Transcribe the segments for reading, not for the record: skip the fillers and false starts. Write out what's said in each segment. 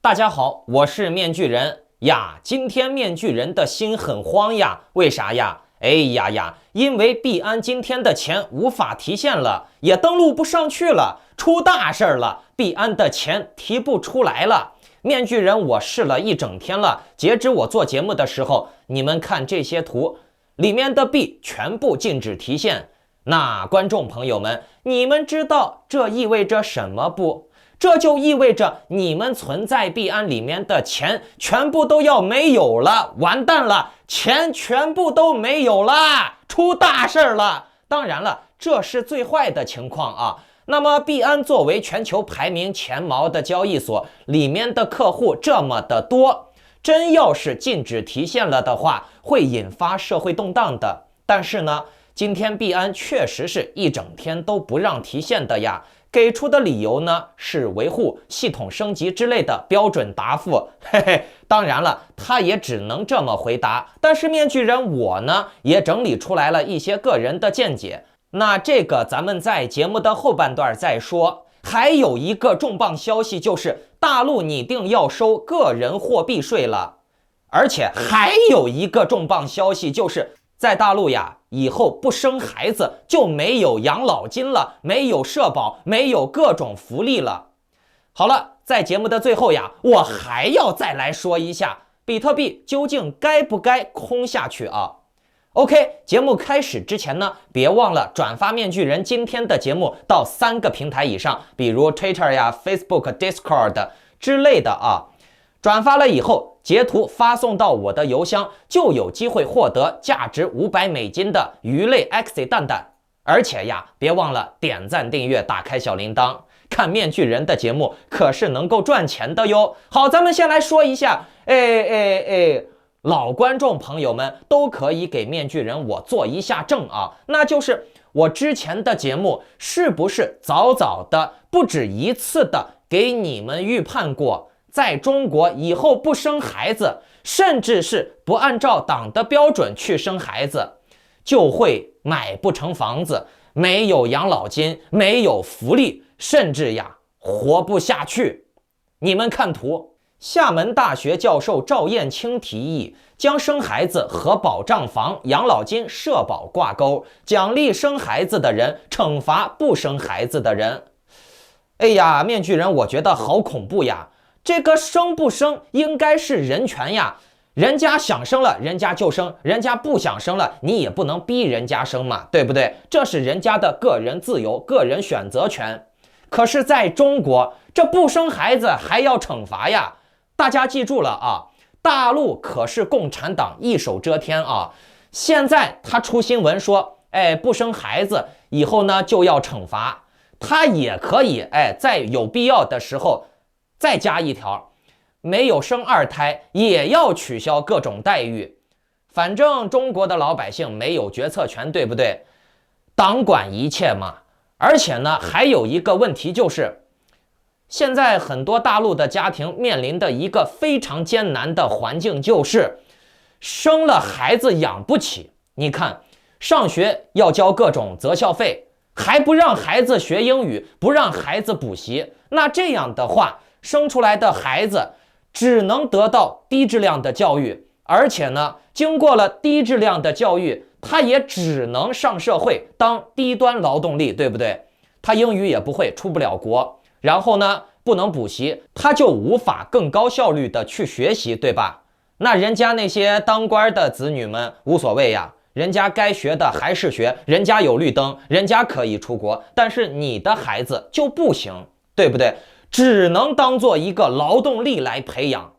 大家好，我是面具人呀。今天面具人的心很慌呀，为啥呀？哎呀，因为币安今天的钱无法提现了，也登录不上去了，出大事了，币安的钱提不出来了。面具人我试了一整天了，截止我做节目的时候，你们看这些图，里面的币全部禁止提现。那观众朋友们，你们知道这意味着什么不？这就意味着你们存在币安里面的钱全部都要没有了，完蛋了，钱全部都没有了，出大事了。当然了，这是最坏的情况啊。那么币安作为全球排名前茅的交易所，里面的客户这么的多，真要是禁止提现了的话，会引发社会动荡的。但是呢，今天币安确实是一整天都不让提现的呀。给出的理由呢是维护系统升级之类的标准答复，嘿嘿，当然了，他也只能这么回答。但是面具人我呢也整理出来了一些个人的见解，那这个咱们在节目的后半段再说。还有一个重磅消息，就是大陆拟定要收个人货币税了，而且还有一个重磅消息，就是在大陆呀，以后不生孩子就没有养老金了，没有社保，没有各种福利了。好了，在节目的最后呀，我还要再来说一下，比特币究竟该不该空下去啊？OK， 节目开始之前呢，别忘了转发面具人今天的节目到3个平台以上，比如 Twitter 呀、Facebook、Discord 之类的啊。转发了以后，截图发送到我的邮箱，就有机会获得价值$500的鱼类 X 蛋蛋。而且呀，别忘了点赞、订阅、打开小铃铛，看面具人的节目可是能够赚钱的哟。好，咱们先来说一下，老观众朋友们都可以给面具人我做一下证啊，那就是我之前的节目是不是早早的不止一次的给你们预判过，在中国以后不生孩子，甚至是不按照党的标准去生孩子，就会买不成房子，没有养老金，没有福利，甚至呀活不下去。你们看图，厦门大学教授赵燕青提议将生孩子和保障房、养老金、社保挂钩，奖励生孩子的人，惩罚不生孩子的人。哎呀，面具人我觉得好恐怖呀，这个生不生应该是人权呀，人家想生了人家就生，人家不想生了你也不能逼人家生嘛，对不对？这是人家的个人自由、个人选择权。可是在中国，这不生孩子还要惩罚呀。大家记住了啊，大陆可是共产党一手遮天啊。现在他出新闻说，不生孩子以后呢就要惩罚，他也可以在有必要的时候再加一条，没有生2胎也要取消各种待遇。反正中国的老百姓没有决策权，对不对？党管一切嘛。而且呢，还有一个问题就是，现在很多大陆的家庭面临的一个非常艰难的环境，就是生了孩子养不起。你看，上学要交各种择校费，还不让孩子学英语，不让孩子补习，那这样的话，生出来的孩子只能得到低质量的教育，而且呢，经过了低质量的教育，他也只能上社会当低端劳动力，对不对？他英语也不会，出不了国，然后呢，不能补习，他就无法更高效率的去学习，对吧？那人家那些当官的子女们无所谓呀，人家该学的还是学，人家有绿灯，人家可以出国，但是你的孩子就不行，对不对？只能当做一个劳动力来培养，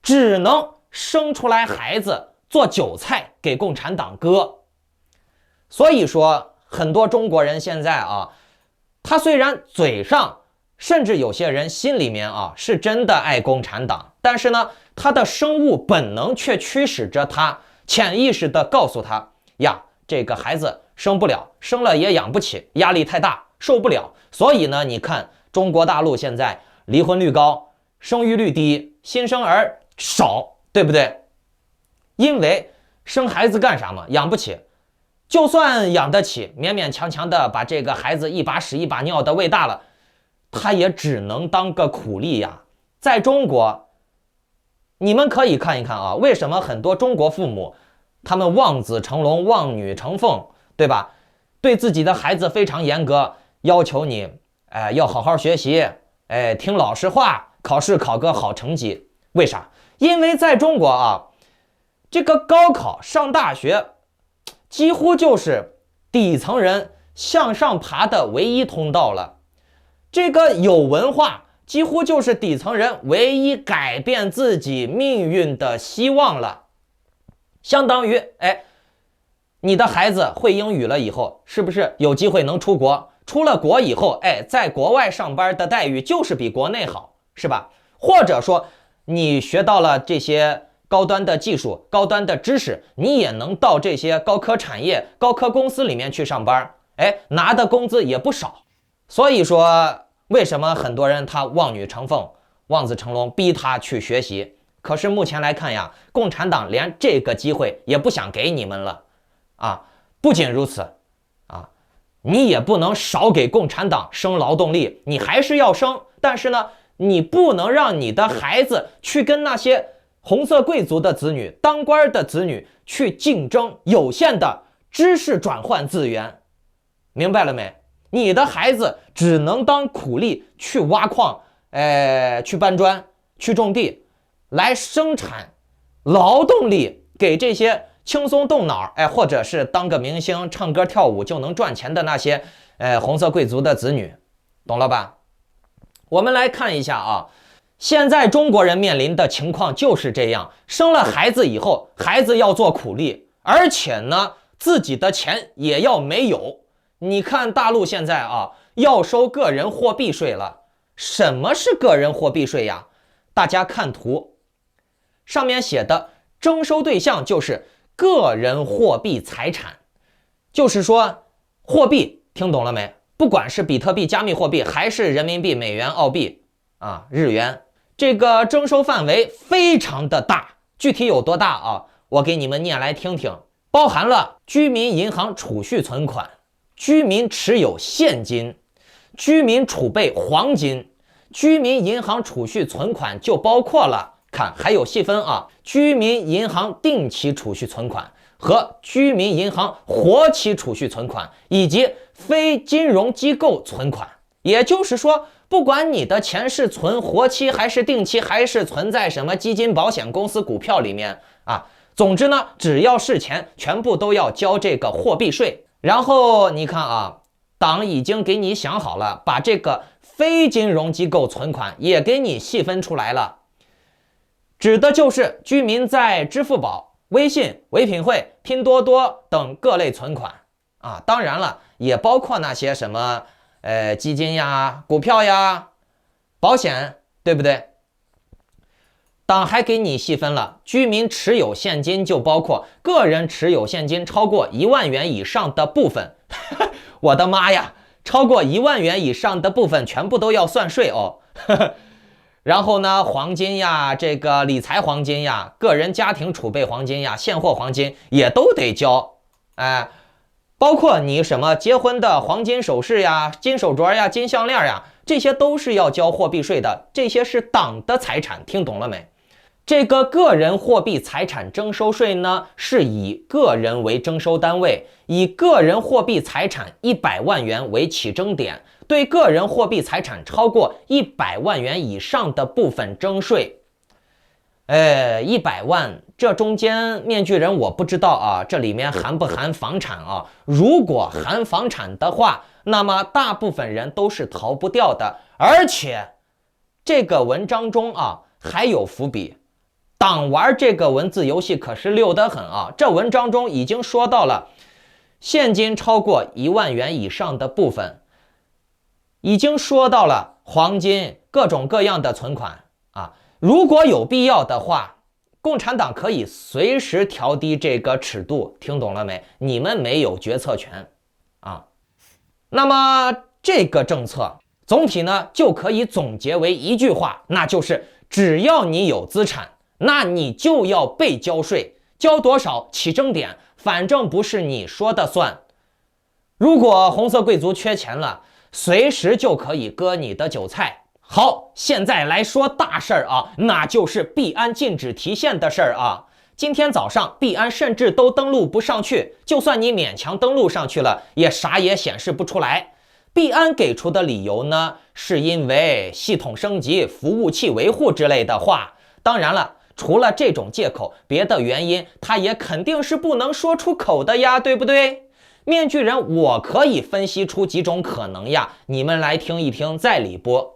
只能生出来孩子做韭菜给共产党割。所以说很多中国人现在啊，他虽然嘴上甚至有些人心里面啊是真的爱共产党，但是呢，他的生物本能却驱使着他潜意识的告诉他呀，这个孩子生不了，生了也养不起，压力太大，受不了。所以呢，你看中国大陆现在离婚率高，生育率低，新生儿少，对不对？因为生孩子干啥嘛？养不起，就算养得起，勉勉强强的把这个孩子一把屎一把尿的喂大了，他也只能当个苦力呀。在中国，你们可以看一看啊，为什么很多中国父母他们望子成龙、望女成凤，对吧？对自己的孩子非常严格，要求你，要好好学习，听老师话，考试考个好成绩。为啥？因为在中国啊，这个高考上大学，几乎就是底层人向上爬的唯一通道了。这个有文化，几乎就是底层人唯一改变自己命运的希望了。相当于，你的孩子会英语了以后，是不是有机会能出国？出了国以后，在国外上班的待遇就是比国内好，是吧？或者说，你学到了这些高端的技术、高端的知识，你也能到这些高科产业、高科公司里面去上班，拿的工资也不少。所以说，为什么很多人他望女成凤、望子成龙，逼他去学习？可是目前来看呀，共产党连这个机会也不想给你们了啊！不仅如此啊，你也不能少给共产党生劳动力，你还是要生，但是呢，你不能让你的孩子去跟那些红色贵族的子女、当官的子女去竞争有限的知识转换资源，明白了没？你的孩子只能当苦力去挖矿，去搬砖，去种地，来生产劳动力给这些轻松动脑，或者是当个明星唱歌跳舞就能赚钱的那些红色贵族的子女，懂了吧？我们来看一下啊，现在中国人面临的情况就是这样，生了孩子以后，孩子要做苦力，而且呢，自己的钱也要没有。你看大陆现在啊，要收个人货币税了。什么是个人货币税呀？大家看图，上面写的征收对象就是个人货币财产，就是说货币，听懂了没？不管是比特币、加密货币，还是人民币、美元、澳币啊、日元，这个征收范围非常的大。具体有多大啊？我给你们念来听听，包含了居民银行储蓄存款、居民持有现金、居民储备黄金、居民银行储蓄存款就包括了，看还有细分啊，居民银行定期储蓄存款和居民银行活期储蓄存款，以及非金融机构存款。也就是说，不管你的钱是存活期还是定期，还是存在什么基金、保险公司、股票里面啊，总之呢，只要是钱，全部都要交这个货币税。然后你看啊，党已经给你想好了，把这个非金融机构存款也给你细分出来了，指的就是居民在支付宝、微信、唯品会、拼多多等各类存款啊，当然了，也包括那些什么基金呀、股票呀、保险，对不对？党还给你细分了，居民持有现金就包括个人持有现金超过1万元以上的部分。我的妈呀，超过1万元以上的部分全部都要算税哦。然后呢，黄金呀，这个理财黄金呀，个人家庭储备黄金呀，现货黄金也都得交。包括你什么结婚的黄金首饰呀、金手镯呀、金项链呀，这些都是要交货币税的，这些是党的财产，听懂了没？这个个人货币财产征收税呢，是以个人为征收单位，以个人货币财产100万元为起征点，对个人货币财产超过100万元以上的部分征税。100万，这中间面具人我不知道啊，这里面含不含房产啊？如果含房产的话，那么大部分人都是逃不掉的。而且这个文章中啊还有伏笔，党玩这个文字游戏可是溜得很啊！这文章中已经说到了现金超过1万元以上的部分，已经说到了黄金各种各样的存款啊。如果有必要的话，共产党可以随时调低这个尺度，听懂了没？你们没有决策权啊。那么这个政策总体呢就可以总结为一句话，那就是只要你有资产，那你就要被交税，交多少起征点，反正不是你说的算。如果红色贵族缺钱了，随时就可以割你的韭菜。好，现在来说大事儿啊，那就是币安禁止提现的事儿啊。今天早上币安甚至都登录不上去，就算你勉强登录上去了，也啥也显示不出来。币安给出的理由呢，是因为系统升级、服务器维护之类的话。当然了，除了这种借口，别的原因他也肯定是不能说出口的呀，对不对？面具人，我可以分析出几种可能呀，你们来听一听再理播。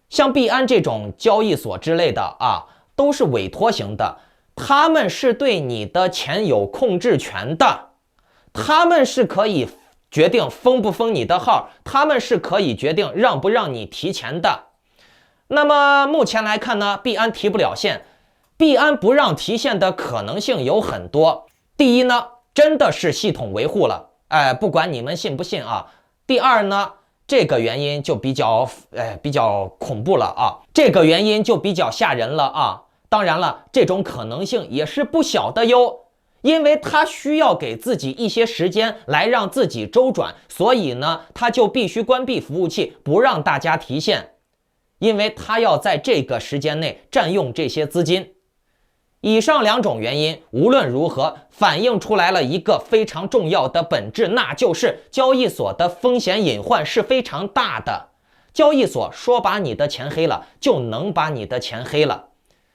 像币安这种交易所之类的啊，都是委托型的，他们是对你的钱有控制权的，他们是可以决定封不封你的号，他们是可以决定让不让你提钱的。那么目前来看呢，币安提不了现，币安不让提现的可能性有很多。第一呢，真的是系统维护了，不管你们信不信啊。第二呢，这个原因就比较恐怖了啊，这个原因就比较吓人了啊。当然了，这种可能性也是不小的哟，因为他需要给自己一些时间来让自己周转，所以呢，他就必须关闭服务器，不让大家提现，因为他要在这个时间内占用这些资金。以上两种原因无论如何反映出来了一个非常重要的本质，那就是交易所的风险隐患是非常大的。交易所说把你的钱黑了，就能把你的钱黑了。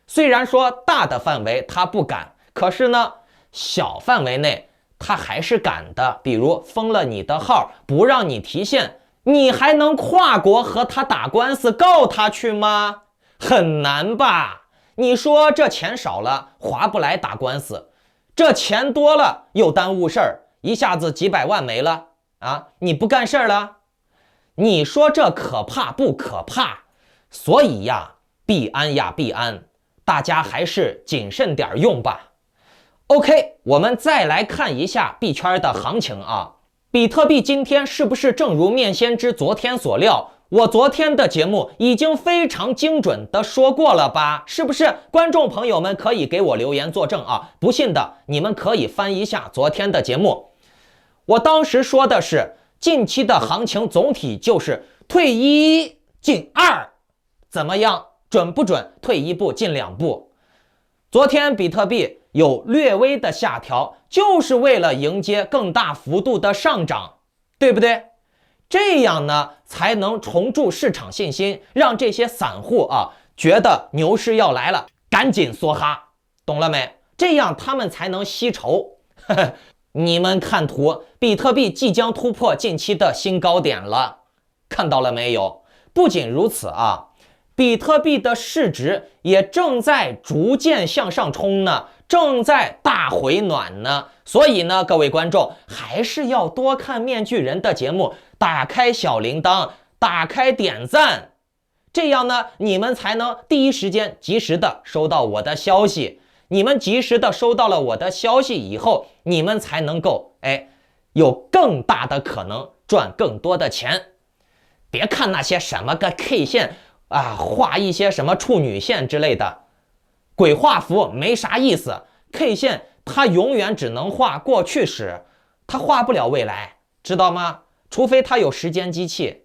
虽然说大的范围他不敢，可是呢，小范围内他还是敢的。比如封了你的号，不让你提现，你还能跨国和他打官司告他去吗？很难吧？你说这钱少了划不来打官司，这钱多了又耽误事儿，一下子几百万没了啊！你不干事儿了，你说这可怕不可怕？所以呀，币安，大家还是谨慎点用吧。OK， 我们再来看一下币圈的行情啊。比特币今天是不是正如面先知昨天所料？我昨天的节目已经非常精准的说过了吧？是不是？观众朋友们可以给我留言作证啊！不信的，你们可以翻一下昨天的节目。我当时说的是，近期的行情总体就是退一进二，怎么样？准不准？退一步进两步。昨天比特币有略微的下调，就是为了迎接更大幅度的上涨，对不对？这样呢，才能重铸市场信心，让这些散户啊觉得牛市要来了，赶紧梭哈，懂了没？这样他们才能吸筹。你们看图，比特币即将突破近期的新高点了，看到了没有？不仅如此啊，比特币的市值也正在逐渐向上冲呢，正在大回暖呢。所以呢，各位观众还是要多看面具人的节目，打开小铃铛，打开点赞，这样呢，你们才能第一时间及时的收到我的消息。你们及时的收到了我的消息以后，你们才能够有更大的可能赚更多的钱。别看那些什么个 K 线啊，画一些什么处女线之类的，鬼画符没啥意思。K 线它永远只能画过去时，它画不了未来，知道吗？除非它有时间机器。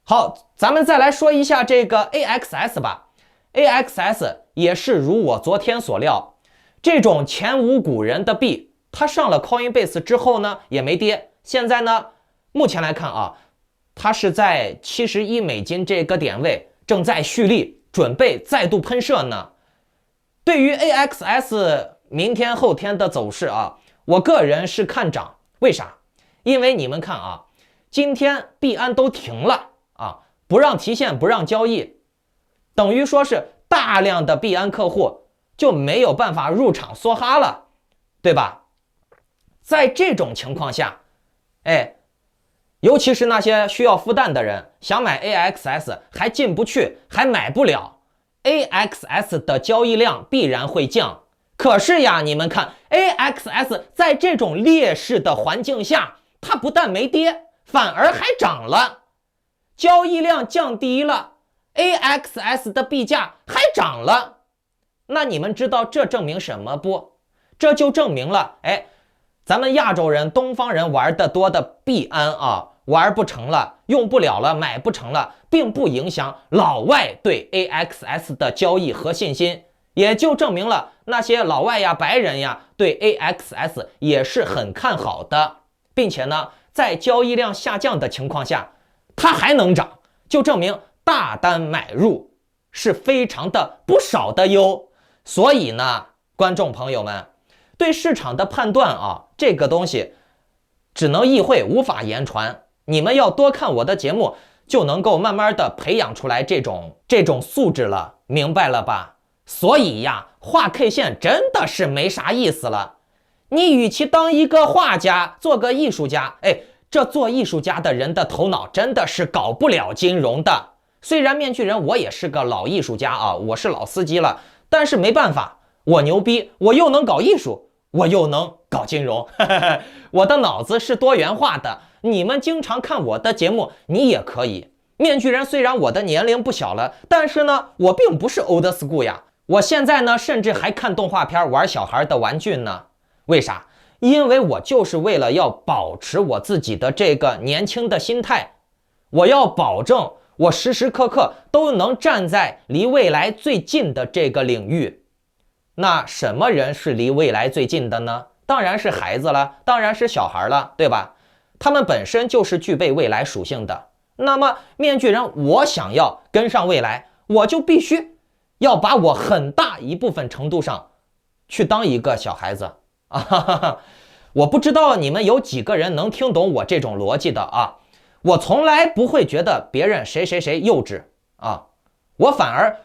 好，咱们再来说一下这个 AXS 吧。AXS 也是如我昨天所料，这种前无古人的币，它上了 Coinbase 之后呢，也没跌。现在呢，目前来看啊，它是在$71这个点位，正在蓄力，准备再度喷射呢。对于 AXS 明天后天的走势啊，我个人是看涨。为啥？因为你们看啊，今天币安都停了啊，不让提现，不让交易，等于说是大量的币安客户就没有办法入场梭哈了，对吧？在这种情况下，尤其是那些需要孵蛋的人，想买 AXS 还进不去，还买不了， AXS 的交易量必然会降。可是呀，你们看 AXS 在这种劣势的环境下，它不但没跌，反而还涨了，交易量降低了， AXS 的币价还涨了。那你们知道这证明什么不？这就证明了咱们亚洲人、东方人玩得多的币安啊，玩不成了，用不了了，买不成了，并不影响老外对 AXS 的交易和信心，也就证明了那些老外呀、白人呀对 AXS 也是很看好的，并且呢，在交易量下降的情况下，它还能涨，就证明大单买入是非常的不少的哟。所以呢，观众朋友们，对市场的判断啊，这个东西只能意会，无法言传。你们要多看我的节目，就能够慢慢的培养出来这种素质了，明白了吧？所以呀，画 K 线真的是没啥意思了。你与其当一个画家，做个艺术家，这做艺术家的人的头脑真的是搞不了金融的。虽然面具人我也是个老艺术家啊，我是老司机了，但是没办法，我牛逼，我又能搞艺术，我又能搞金融，我的脑子是多元化的。你们经常看我的节目，你也可以。面具人虽然我的年龄不小了，但是呢，我并不是 old school 呀。我现在呢，甚至还看动画片，玩小孩的玩具呢。为啥？因为我就是为了要保持我自己的这个年轻的心态，我要保证我时时刻刻都能站在离未来最近的这个领域。那什么人是离未来最近的呢？当然是孩子了，当然是小孩了，对吧？他们本身就是具备未来属性的。那么面具人，我想要跟上未来，我就必须要把我很大一部分程度上去当一个小孩子啊！我不知道你们有几个人能听懂我这种逻辑的啊？我从来不会觉得别人谁幼稚啊，我反而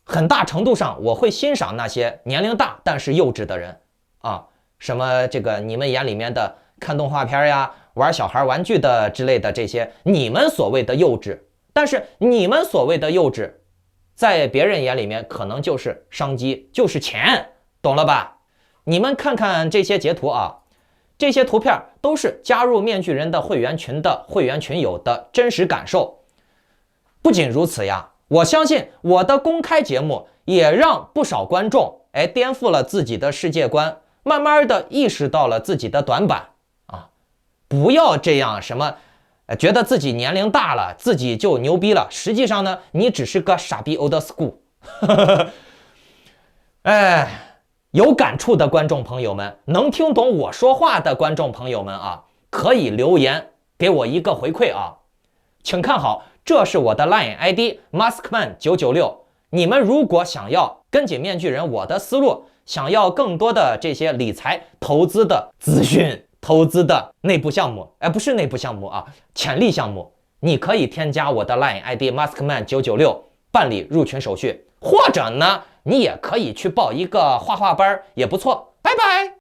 很大程度上我会欣赏那些年龄大但是幼稚的人啊，什么这个你们眼里面的看动画片呀、玩小孩玩具的之类的这些，你们所谓的幼稚，但是你们所谓的幼稚，在别人眼里面可能就是商机，就是钱，懂了吧？你们看看这些截图啊，这些图片都是加入面具人的会员群的会员群友的真实感受。不仅如此呀，我相信我的公开节目也让不少观众颠覆了自己的世界观，慢慢的意识到了自己的短板啊！不要这样什么觉得自己年龄大了自己就牛逼了，实际上呢，你只是个傻逼 old school。 有感触的观众朋友们，能听懂我说话的观众朋友们啊，可以留言给我一个回馈啊。请看好，这是我的 LINE ID Maskman996。你们如果想要跟紧面具人我的思路，想要更多的这些理财投资的资讯、投资的内部项目，不是内部项目啊，潜力项目，你可以添加我的 LINE ID Maskman996，办理入群手续，或者呢，你也可以去报一个画画班也不错。拜拜。